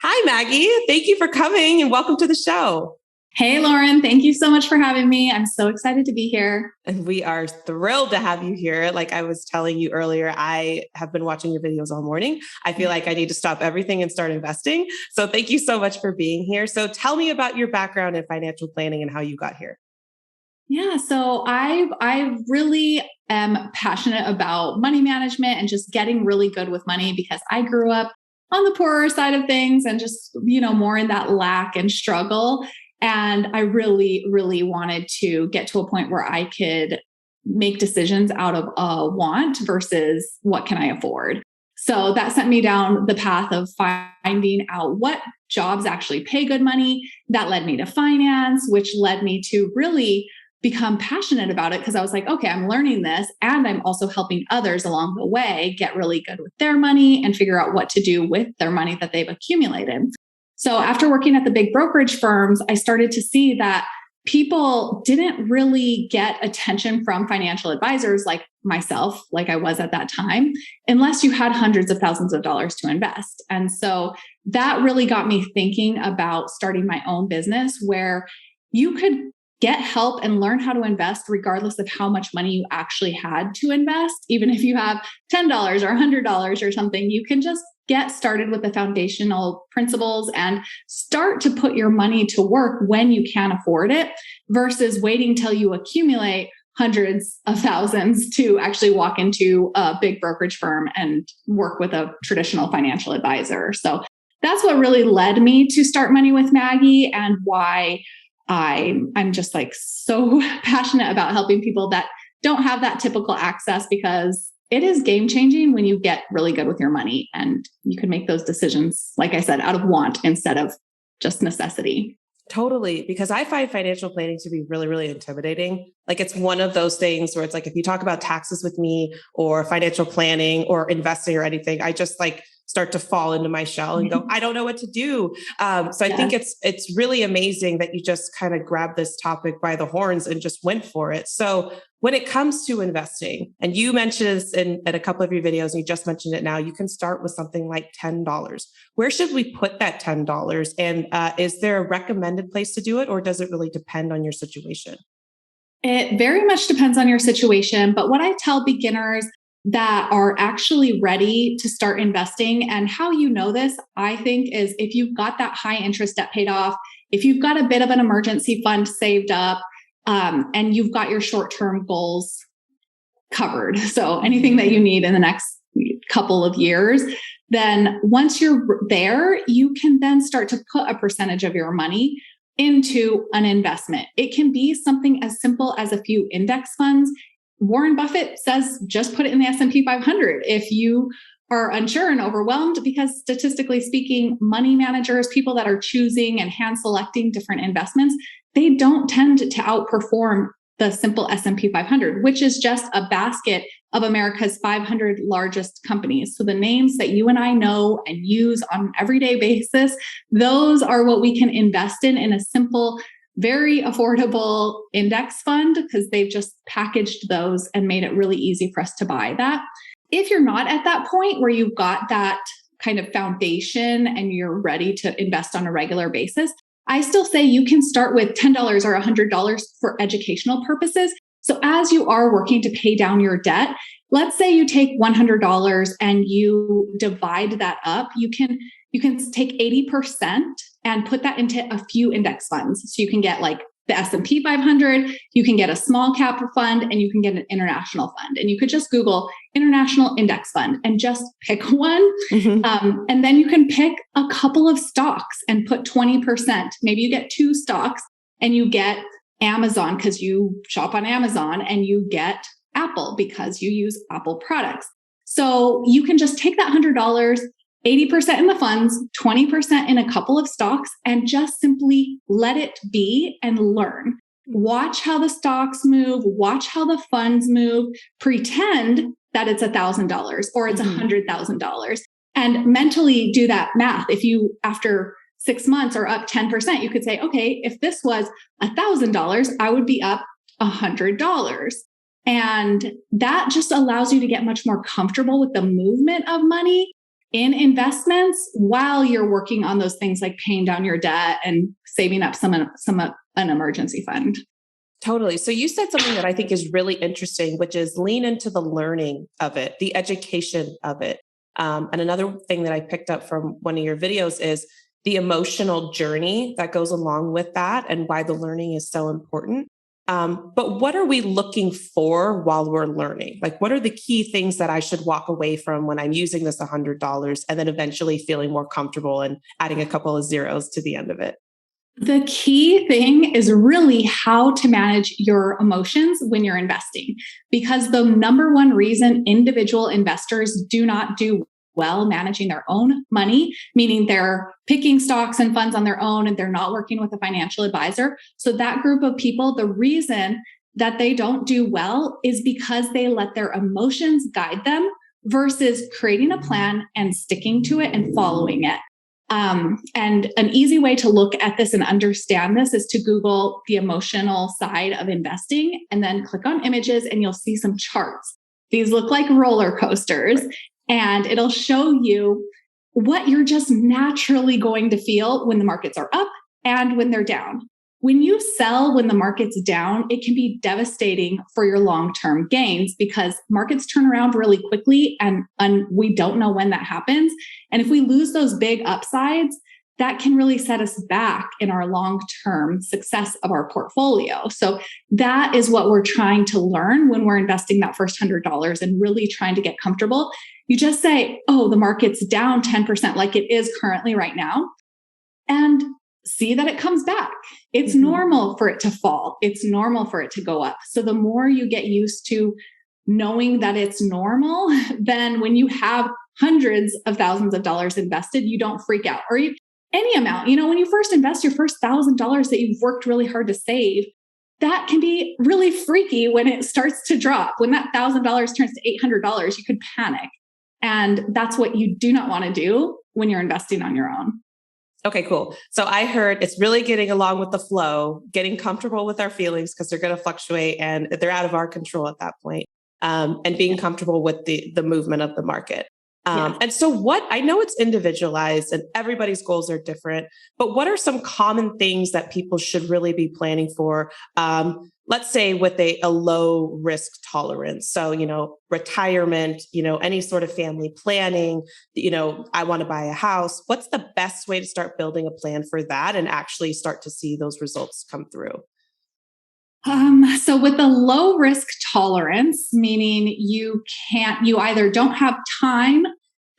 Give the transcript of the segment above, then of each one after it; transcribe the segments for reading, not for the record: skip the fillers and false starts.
Hi, Maggie. Thank you for coming and welcome to the show. Hey, Lauren. Thank you so much for having me. I'm so excited to be here. And we are thrilled to have you here. Like I was telling you earlier, I have been watching your videos all morning. I feel like I need to stop everything and start investing. So thank you so much for being here. So tell me about your background in financial planning and how you got here. Yeah, so I really am passionate about money management and just getting really good with money because I grew up on the poorer side of things and just, more in that lack and struggle. And I really, really wanted to get to a point where I could make decisions out of a want versus what can I afford. So that sent me down the path of finding out what jobs actually pay good money. That led me to finance, which led me to really become passionate about it because I was like, okay, I'm learning this and I'm also helping others along the way get really good with their money and figure out what to do with their money that they've accumulated. So after working at the big brokerage firms, I started to see that people didn't really get attention from financial advisors like myself, like I was at that time, unless you had hundreds of thousands of dollars to invest. And so that really got me thinking about starting my own business where you could get help and learn how to invest regardless of how much money you actually had to invest. Even if you have $10 or $100 or something, you can just get started with the foundational principles and start to put your money to work when you can afford it versus waiting till you accumulate hundreds of thousands to actually walk into a big brokerage firm and work with a traditional financial advisor. So that's what really led me to start Money with Maggie and why I'm just like so passionate about helping people that don't have that typical access because it is game changing when you get really good with your money and you can make those decisions, like I said, out of want instead of just necessity. Totally. Because I find financial planning to be really, really intimidating. Like it's one of those things where it's like, if you talk about taxes with me or financial planning or investing or anything, I just like start to fall into my shell and go, I don't know what to do. So I think it's really amazing that you just kind of grabbed this topic by the horns and just went for it. So when it comes to investing, and you mentioned this in a couple of your videos, and you just mentioned it now, you can start with something like $10. Where should we put that $10? And is there a recommended place to do it, or does it really depend on your situation? It very much depends on your situation. But what I tell beginners that are actually ready to start investing, and how you know this, I think, is if you've got that high interest debt paid off, if you've got a bit of an emergency fund saved up, and you've got your short-term goals covered. So anything that you need in the next couple of years, then once you're there, you can then start to put a percentage of your money into an investment. It can be something as simple as a few index funds. Warren Buffett says just put it in the S&P 500 if you are unsure and overwhelmed, because statistically speaking, money managers, people that are choosing and hand selecting different investments, they don't tend to outperform the simple S&P 500, which is just a basket of America's 500 largest companies. So the names that you and I know and use on an everyday basis, those are what we can invest in a simple, very affordable index fund, because they've just packaged those and made it really easy for us to buy that. If you're not at that point where you've got that kind of foundation and you're ready to invest on a regular basis, I still say you can start with $10 or $100 for educational purposes. So as you are working to pay down your debt, let's say you take $100 and you divide that up, you can take 80% and put that into a few index funds. So you can get like the S&P 500, you can get a small cap fund, and you can get an international fund. And you could just Google international index fund and just pick one. And then you can pick a couple of stocks and put 20%. Maybe you get two stocks and you get Amazon because you shop on Amazon, and you get Apple because you use Apple products. So you can just take that $100, 80% in the funds, 20% in a couple of stocks, and just simply let it be and learn. Watch how the stocks move, watch how the funds move, pretend that it's $1,000 or it's $100,000, and mentally do that math. If you, after 6 months, are up 10%, you could say, okay, if this was $1,000, I would be up $100. And that just allows you to get much more comfortable with the movement of money. in investments while you're working on those things like paying down your debt and saving up an emergency fund. Totally. So you said something that I think is really interesting, which is lean into the learning of it, the education of it. And another thing that I picked up from one of your videos is the emotional journey that goes along with that and why the learning is so important. But what are we looking for while we're learning? Like, what are the key things that I should walk away from when I'm using this $100 and then eventually feeling more comfortable and adding a couple of zeros to the end of it? The key thing is really how to manage your emotions when you're investing, because the number one reason individual investors do not do well managing their own money, meaning they're picking stocks and funds on their own and they're not working with a financial advisor. So that group of people, the reason that they don't do well is because they let their emotions guide them versus creating a plan and sticking to it and following it. And an easy way to look at this and understand this is to Google the emotional side of investing and then click on images and you'll see some charts. These look like roller coasters and it'll show you what you're just naturally going to feel when the markets are up and when they're down. When you sell when the market's down, it can be devastating for your long-term gains because markets turn around really quickly and we don't know when that happens. And if we lose those big upsides, that can really set us back in our long-term success of our portfolio. So that is what we're trying to learn when we're investing that first $100 and really trying to get comfortable. You just say, oh, the market's down 10% like it is currently right now. And see that it comes back. It's normal for it to fall. It's normal for it to go up. So the more you get used to knowing that it's normal, then when you have hundreds of thousands of dollars invested, you don't freak out or any amount. When you first invest your first $1,000 that you've worked really hard to save, that can be really freaky when it starts to drop. When that $1,000 turns to $800, you could panic. And that's what you do not want to do when you're investing on your own. Okay, cool. So I heard it's really getting along with the flow, getting comfortable with our feelings because they're going to fluctuate and they're out of our control at that point, and being comfortable with the movement of the market. And so what, I know it's individualized and everybody's goals are different, but what are some common things that people should really be planning for? Let's say with a low risk tolerance. So, retirement, any sort of family planning, I want to buy a house. What's the best way to start building a plan for that and actually start to see those results come through? So with the low risk tolerance, meaning you either don't have time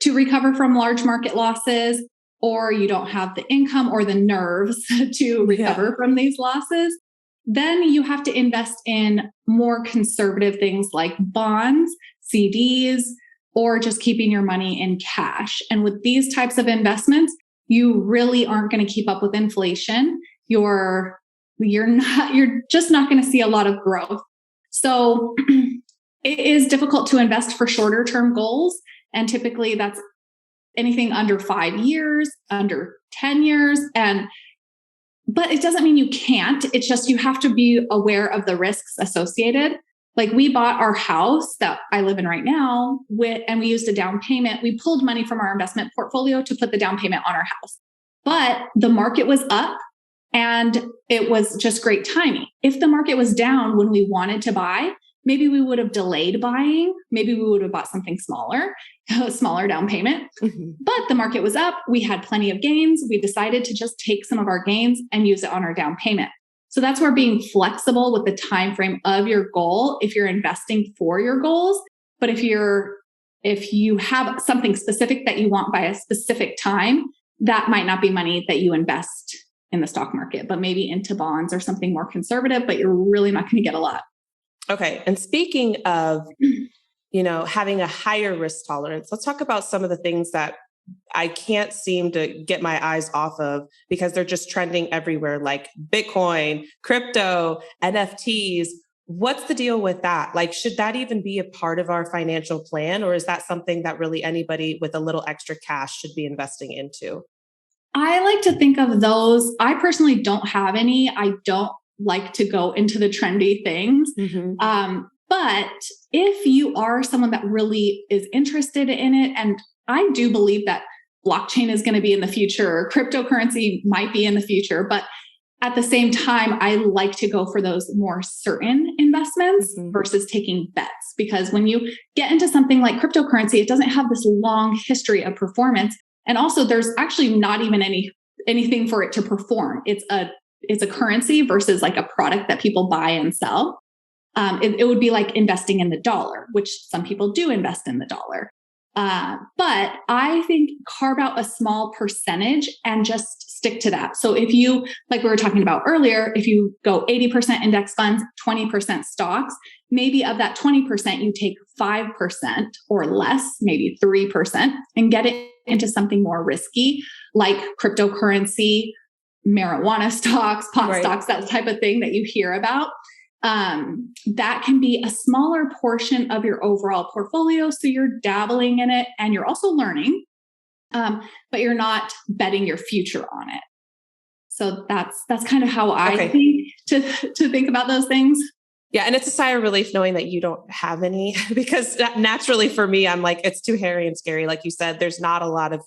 to recover from large market losses, or you don't have the income or the nerves to recover from these losses, then you have to invest in more conservative things like bonds, CDs, or just keeping your money in cash. And with these types of investments, you really aren't going to keep up with inflation. You're just not going to see a lot of growth. So it is difficult to invest for shorter term goals. And typically that's anything under 5 years, under 10 years. But it doesn't mean you can't. It's just you have to be aware of the risks associated. Like we bought our house that I live in right now and we used a down payment. We pulled money from our investment portfolio to put the down payment on our house. But the market was up and it was just great timing. If the market was down when we wanted to buy, maybe we would have delayed buying. Maybe we would have bought something smaller, a smaller down payment. But the market was up. We had plenty of gains. We decided to just take some of our gains and use it on our down payment. So that's where being flexible with the time frame of your goal, if you're investing for your goals. But if you have something specific that you want by a specific time, that might not be money that you invest in the stock market, but maybe into bonds or something more conservative, but you're really not going to get a lot. Okay. And speaking of, having a higher risk tolerance, let's talk about some of the things that I can't seem to get my eyes off of because they're just trending everywhere, like Bitcoin, crypto, NFTs. What's the deal with that? Like, should that even be a part of our financial plan? Or is that something that really anybody with a little extra cash should be investing into? I like to think of those. I personally don't have any. I don't like to go into the trendy things. But if you are someone that really is interested in it and I do believe that blockchain is going to be in the future, or cryptocurrency might be in the future. But at the same time, I like to go for those more certain investments versus taking bets. Because when you get into something like cryptocurrency, it doesn't have this long history of performance. And also there's actually not even anything for it to perform. It's a currency versus like a product that people buy and sell. It would be like investing in the dollar, which some people do invest in the dollar. But I think carve out a small percentage and just stick to that. So if you, like we were talking about earlier, if you go 80% index funds, 20% stocks, maybe of that 20%, you take 5% or less, maybe 3%, and get it into something more risky, like cryptocurrency, marijuana stocks, pot stocks, that type of thing that you hear about. That can be a smaller portion of your overall portfolio. So you're dabbling in it and you're also learning, but you're not betting your future on it. So that's kind of how I think to think about those things. Yeah. And it's a sigh of relief knowing that you don't have any, because naturally for me, I'm like, it's too hairy and scary. Like you said, there's not a lot of,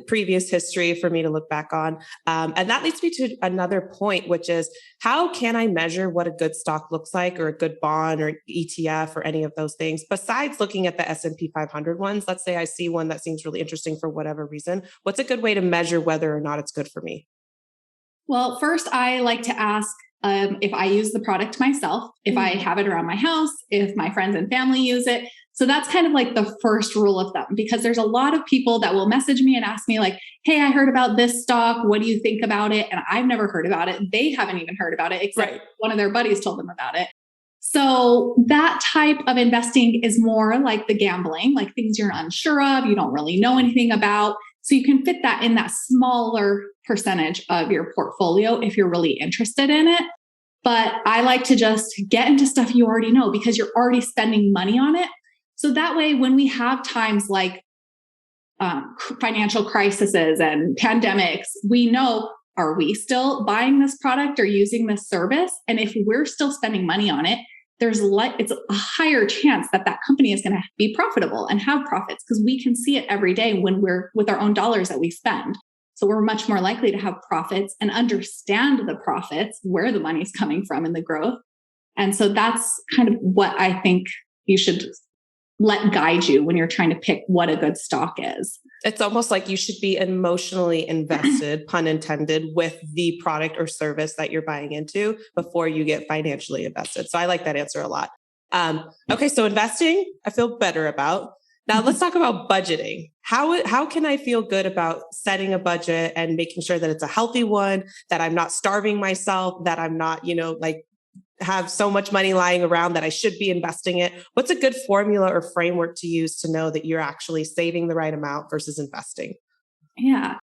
previous history for me to look back on. And that leads me to another point, which is how can I measure what a good stock looks like, or a good bond or ETF or any of those things, besides looking at the S&P 500 ones? Let's say I see one that seems really interesting for whatever reason. What's a good way to measure whether or not it's good for me? Well, first, I like to ask if I use the product myself, if I have it around my house, if my friends and family use it. So that's kind of like the first rule of thumb, because there's a lot of people that will message me and ask me like, hey, I heard about this stock. What do you think about it? And I've never heard about it. They haven't even heard about it, except one of their buddies told them about it. So that type of investing is more like the gambling, like things you're unsure of, you don't really know anything about. So you can fit that in that smaller percentage of your portfolio if you're really interested in it. But I like to just get into stuff you already know, because you're already spending money on it. So that way, when we have times like financial crises and pandemics, we know, are we still buying this product or using this service? And if we're still spending money on it, it's a higher chance that that company is going to be profitable and have profits, because we can see it every day when we're with our own dollars that we spend. So we're much more likely to have profits and understand the profits, where the money's coming from and the growth. And so that's kind of what I think you should let guide you when you're trying to pick what a good stock is. It's almost like you should be emotionally invested, pun intended, with the product or service that you're buying into before you get financially invested. So I like that answer a lot. Okay, so investing, I feel better about. Now let's talk about budgeting. How can I feel good about setting a budget and making sure that it's a healthy one, that I'm not starving myself, that I'm not, have so much money lying around that I should be investing it? What's a good formula or framework to use to know that you're actually saving the right amount versus investing? Yeah.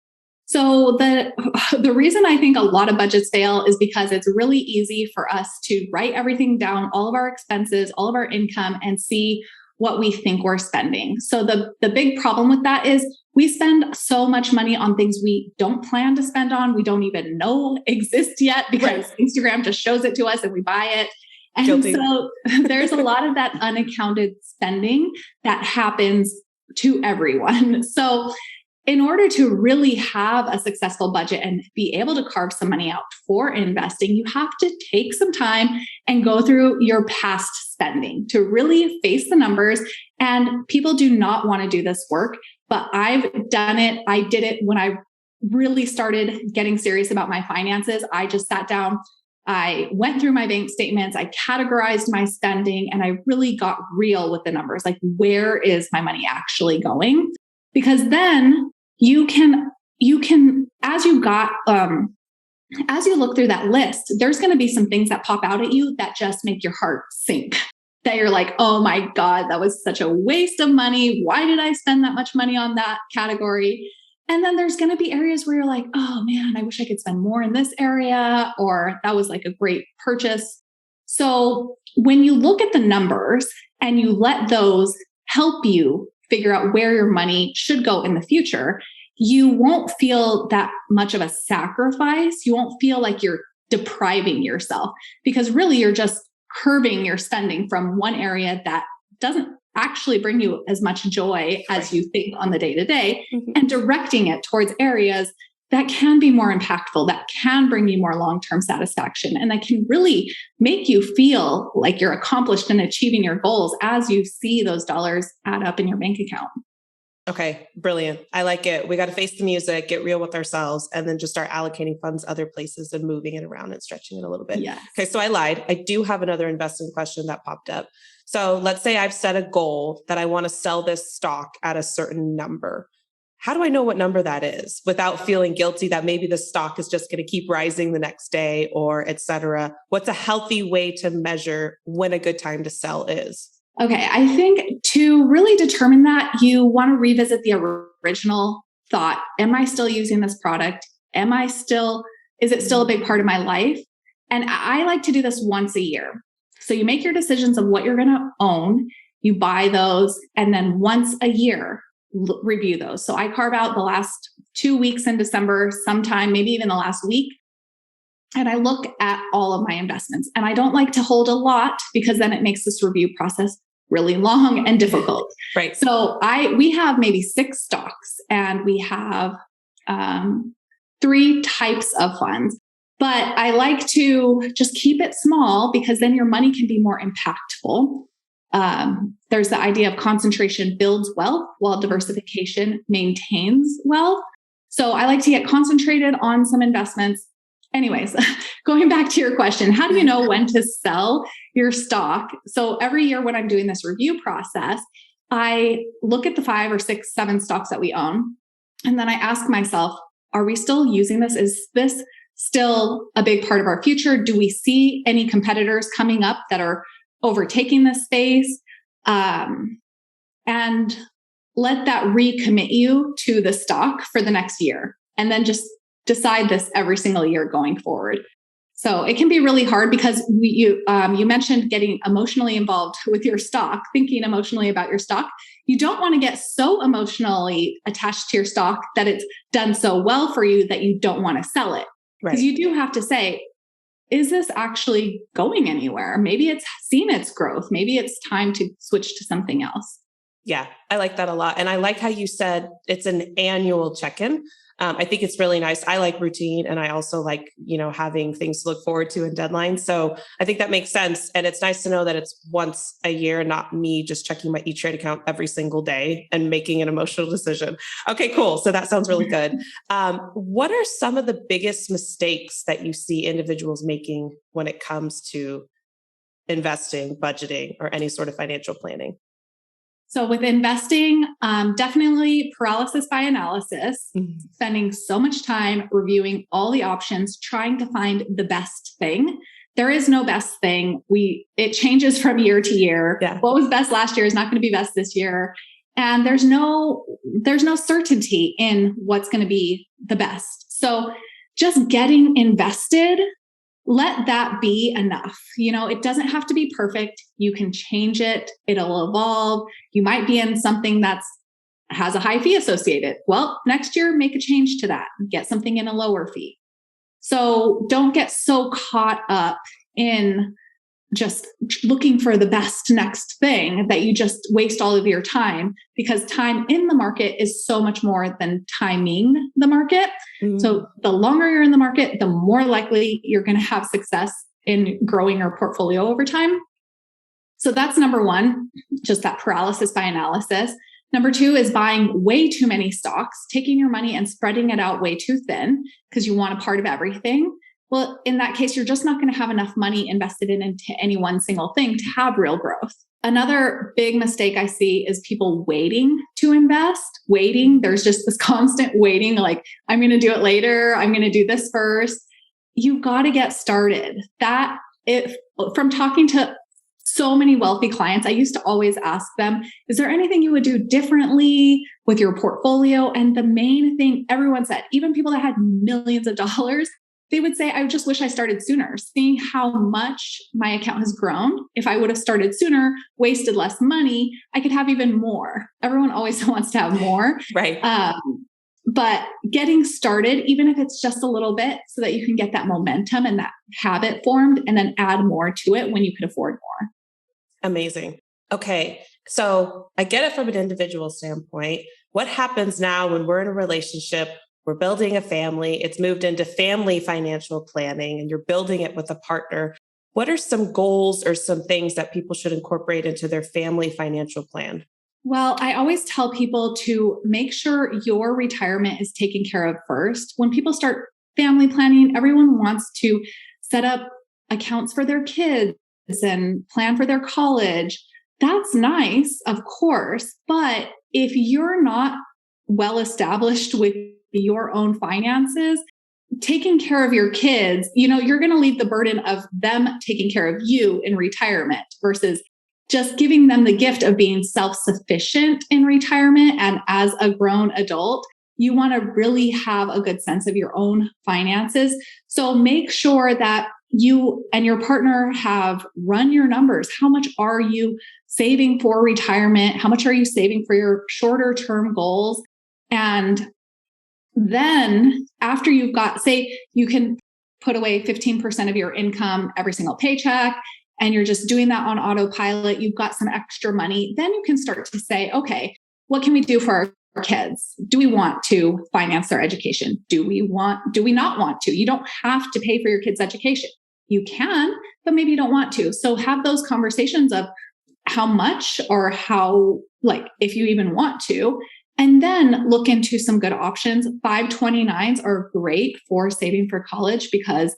So the reason I think a lot of budgets fail is because it's really easy for us to write everything down, all of our expenses, all of our income, and see what we think we're spending. So the big problem with that is we spend so much money on things we don't plan to spend on, we don't even know exist yet, because Instagram just shows it to us and we buy it. And Guilty. So there's a lot of that unaccounted spending that happens to everyone. So in order to really have a successful budget and be able to carve some money out for investing, you have to take some time and go through your past spending to really face the numbers. And people do not want to do this work, but I've done it. I did it when I really started getting serious about my finances. I just sat down, I went through my bank statements, I categorized my spending, and I really got real with the numbers. Like, where is my money actually going? Because then you can, as you look through that list, there's going to be some things that pop out at you that just make your heart sink. That you're like, oh my God, that was such a waste of money. Why did I spend that much money on that category? And then there's going to be areas where you're like, oh man, I wish I could spend more in this area, or that was like a great purchase. So when you look at the numbers and you let those help you figure out where your money should go in the future, you won't feel that much of a sacrifice. You won't feel like you're depriving yourself, because really you're just curbing your spending from one area that doesn't actually bring you as much joy as you think on the day to day, Mhm. and directing it towards areas that can be more impactful, that can bring you more long-term satisfaction, and that can really make you feel like you're accomplished in achieving your goals as you see those dollars add up in your bank account. Okay, brilliant. I like it. We got to face the music, get real with ourselves, and then just start allocating funds other places and moving it around and stretching it a little bit. Yes. Okay, so I lied. I do have another investing question that popped up. So let's say I've set a goal that I want to sell this stock at a certain number. How do I know what number that is without feeling guilty that maybe the stock is just going to keep rising the next day or et cetera? What's a healthy way to measure when a good time to sell is? Okay, I think to really determine that, you want to revisit the original thought. Am I still using this product? Is it still a big part of my life? And I like to do this once a year. So you make your decisions of what you're going to own, you buy those, and then once a year, review those. So I carve out the last 2 weeks in December, sometime, maybe even the last week, and I look at all of my investments. And I don't like to hold a lot because then it makes this review process really long and difficult. Right. So we have maybe 6 stocks, and we have 3 types of funds. But I like to just keep it small because then your money can be more impactful. There's the idea of concentration builds wealth while diversification maintains wealth. So I like to get concentrated on some investments. Anyways, going back to your question, how do you know when to sell your stock? So every year when I'm doing this review process, I look at the 5 or 6, 7 stocks that we own. And then I ask myself, are we still using this? Is this still a big part of our future? Do we see any competitors coming up that are overtaking this space? And let that recommit you to the stock for the next year. And then just decide this every single year going forward. So it can be really hard because you mentioned getting emotionally involved with your stock, thinking emotionally about your stock. You don't want to get so emotionally attached to your stock that it's done so well for you that you don't want to sell it. Because you do have to say, is this actually going anywhere? Maybe it's seen its growth. Maybe it's time to switch to something else. Yeah, I like that a lot. And I like how you said it's an annual check-in. I think it's really nice. I like routine, and I also like, having things to look forward to and deadlines. So I think that makes sense. And it's nice to know that it's once a year, not me just checking my E-Trade account every single day and making an emotional decision. Okay, cool. So that sounds really good. What are some of the biggest mistakes that you see individuals making when it comes to investing, budgeting, or any sort of financial planning? So with investing, definitely paralysis by analysis, spending so much time reviewing all the options, trying to find the best thing. There is no best thing. It changes from year to year. Yeah. What was best last year is not going to be best this year. And there's no certainty in what's going to be the best. So just getting invested, let that be enough. It doesn't have to be perfect. You can change it. It'll evolve. You might be in something that has a high fee associated. Well, next year, make a change to that. Get something in a lower fee. So don't get so caught up in just looking for the best next thing that you just waste all of your time, because time in the market is so much more than timing the market. So the longer you're in the market, the more likely you're going to have success in growing your portfolio over time. So that's number 1, just that paralysis by analysis. Number 2 is buying way too many stocks, taking your money and spreading it out way too thin because you want a part of everything. Well, in that case, you're just not going to have enough money invested into any one single thing to have real growth. Another big mistake I see is people waiting to invest. There's just this constant waiting, like, I'm going to do it later. I'm going to do this first. You've got to get started. From talking to so many wealthy clients, I used to always ask them, is there anything you would do differently with your portfolio? And the main thing everyone said, even people that had millions of dollars, they would say, I just wish I started sooner. Seeing how much my account has grown, if I would have started sooner, wasted less money, I could have even more. Everyone always wants to have more. Right. But getting started, even if it's just a little bit, so that you can get that momentum and that habit formed, and then add more to it when you could afford more. Amazing. Okay. So I get it from an individual standpoint. What happens now when we're in a relationship? We're building a family. It's moved into family financial planning and you're building it with a partner. What are some goals or some things that people should incorporate into their family financial plan? Well, I always tell people to make sure your retirement is taken care of first. When people start family planning, everyone wants to set up accounts for their kids and plan for their college. That's nice, of course. But if you're not well established with your own finances, taking care of your kids, you're going to leave the burden of them taking care of you in retirement versus just giving them the gift of being self sufficient in retirement. And as a grown adult, you want to really have a good sense of your own finances. So make sure that you and your partner have run your numbers. How much are you saving for retirement? How much are you saving for your shorter term goals? And then after you've got, say, you can put away 15% of your income every single paycheck, and you're just doing that on autopilot, you've got some extra money, then you can start to say, okay, what can we do for our kids? Do we want to finance their education? Do we not want to? You don't have to pay for your kids' education. You can, but maybe you don't want to. So have those conversations of how much or how, like, if you even want to, and then look into some good options. 529s are great for saving for college because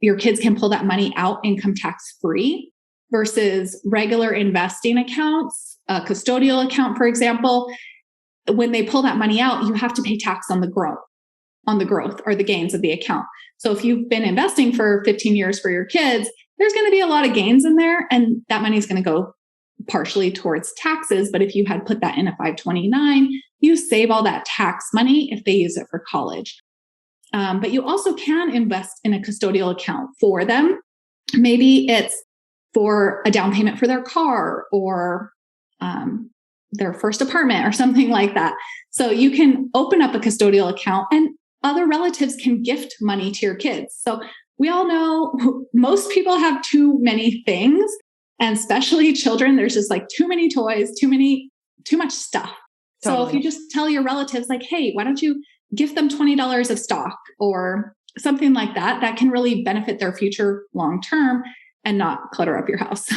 your kids can pull that money out income tax free versus regular investing accounts, a custodial account, for example. When they pull that money out, you have to pay tax on the growth or the gains of the account. So if you've been investing for 15 years for your kids, there's going to be a lot of gains in there, and that money is going to go partially towards taxes. But if you had put that in a 529, you save all that tax money if they use it for college. But you also can invest in a custodial account for them. Maybe it's for a down payment for their car or their first apartment or something like that. So you can open up a custodial account, and other relatives can gift money to your kids. So we all know most people have too many things, and especially children. There's just like too many toys, too much stuff. Totally. So if you just tell your relatives, like, hey, why don't you gift them $20 of stock or something like that, that can really benefit their future long term and not clutter up your house.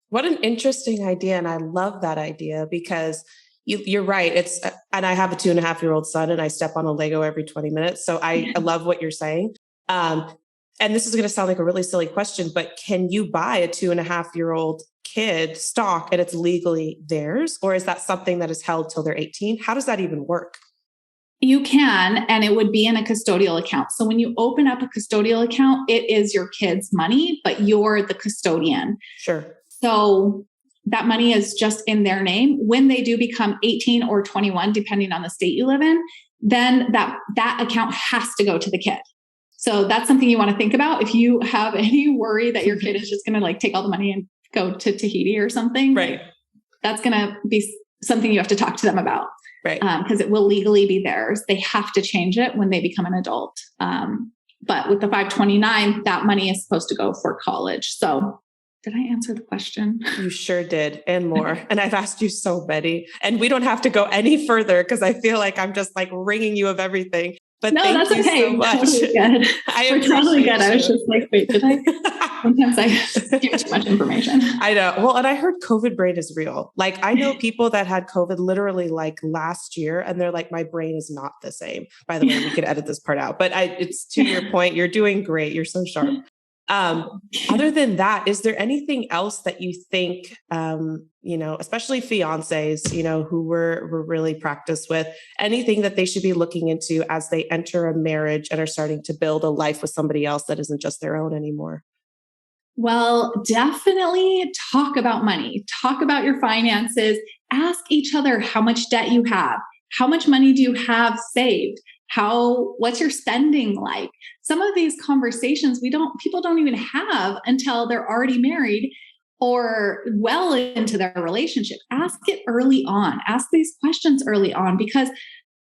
What an interesting idea. And I love that idea because you're right. And I have a 2.5-year-old son and I step on a Lego every 20 minutes. So I love what you're saying. And this is going to sound like a really silly question, but can you buy a 2.5-year-old kid stock and it's legally theirs? Or is that something that is held till they're 18? How does that even work? You can, and it would be in a custodial account. So when you open up a custodial account, it is your kids' money, but you're the custodian. Sure. So that money is just in their name. When they do become 18 or 21, depending on the state you live in, then that account has to go to the kid. So that's something you want to think about. If you have any worry that your kid is just going to like take all the money and go to Tahiti or something, right? That's going to be something you have to talk to them about. Right. Because it will legally be theirs. They have to change it when they become an adult. But with the 529, that money is supposed to go for college. So did I answer the question? You sure did, and more. And I've asked you so many, and we don't have to go any further because I feel like I'm just like ringing you of everything. But no, thank that's you okay. so much. Totally good. We're totally good. I was just like, wait, did I? Sometimes I give too much information. I know. Well, and I heard COVID brain is real. Like I know people that had COVID literally like last year, and they're like, my brain is not the same. By the way, we could edit this part out, but it's to your point. You're doing great. You're so sharp. Other than that, is there anything else that you think, especially fiancés, who we're really practiced with, anything that they should be looking into as they enter a marriage and are starting to build a life with somebody else that isn't just their own anymore? Well, definitely talk about money, talk about your finances, ask each other how much debt you have, how much money do you have saved? What's your spending like? Some of these conversations people don't even have until they're already married or well into their relationship. Ask it early on. Ask these questions early on, because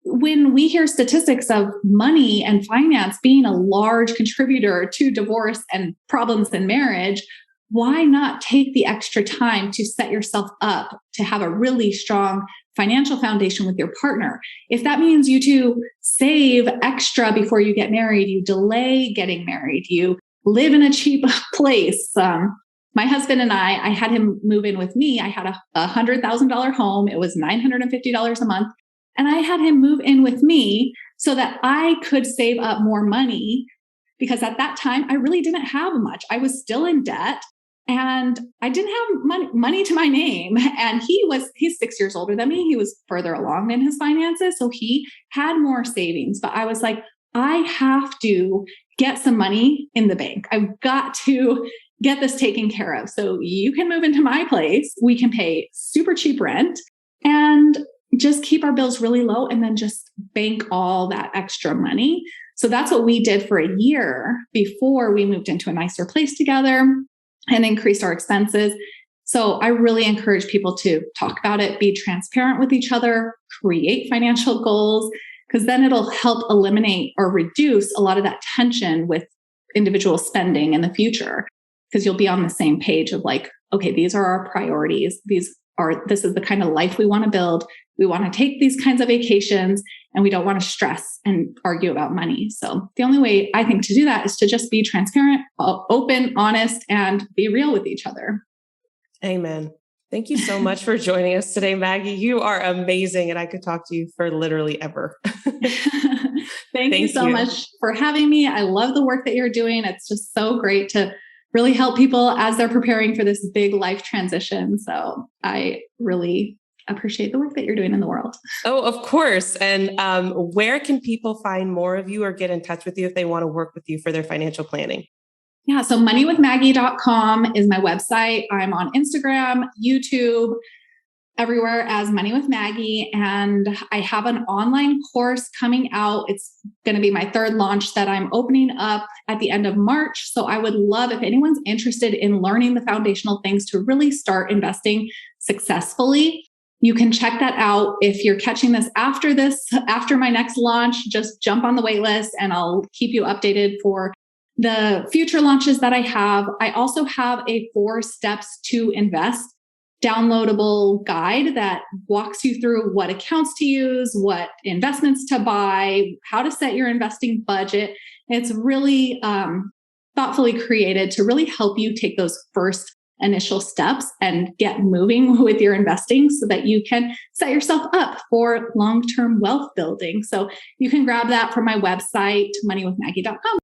when we hear statistics of money and finance being a large contributor to divorce and problems in marriage, why not take the extra time to set yourself up to have a really strong financial foundation with your partner? If that means you two save extra before you get married, you delay getting married, you live in a cheap place. My husband and I had him move in with me. I had a $100,000 home. It was $950 a month. And I had him move in with me so that I could save up more money, because at that time, I really didn't have much. I was still in debt and I didn't have money to my name. And he's 6 years older than me. He was further along in his finances. So he had more savings. But I was like, I have to get some money in the bank. I've got to get this taken care of. So you can move into my place. We can pay super cheap rent and just keep our bills really low and then just bank all that extra money. So that's what we did for a year before we moved into a nicer place together and increased our expenses. So I really encourage people to talk about it, be transparent with each other, create financial goals, because then it'll help eliminate or reduce a lot of that tension with individual spending in the future, because you'll be on the same page of like, okay, these are our priorities. This is the kind of life we want to build. We want to take these kinds of vacations and we don't want to stress and argue about money. So the only way I think to do that is to just be transparent, open, honest, and be real with each other. Amen. Thank you so much for joining us today, Maggie. You are amazing, and I could talk to you for literally ever. Thank you so much for having me. I love the work that you're doing. It's just so great to really help people as they're preparing for this big life transition. So I really appreciate the work that you're doing in the world. Oh, of course. And where can people find more of you or get in touch with you if they want to work with you for their financial planning? Yeah, so moneywithmaggie.com is my website. I'm on Instagram, YouTube, everywhere as Money with Maggie. And I have an online course coming out. It's going to be my third launch that I'm opening up at the end of March. So I would love if anyone's interested in learning the foundational things to really start investing successfully. You can check that out. If you're catching this, after my next launch, just jump on the wait list and I'll keep you updated for the future launches that I have. I also have a 4 steps to invest downloadable guide that walks you through what accounts to use, what investments to buy, how to set your investing budget. It's really thoughtfully created to really help you take those first initial steps and get moving with your investing so that you can set yourself up for long-term wealth building. So you can grab that from my website, moneywithmaggie.com.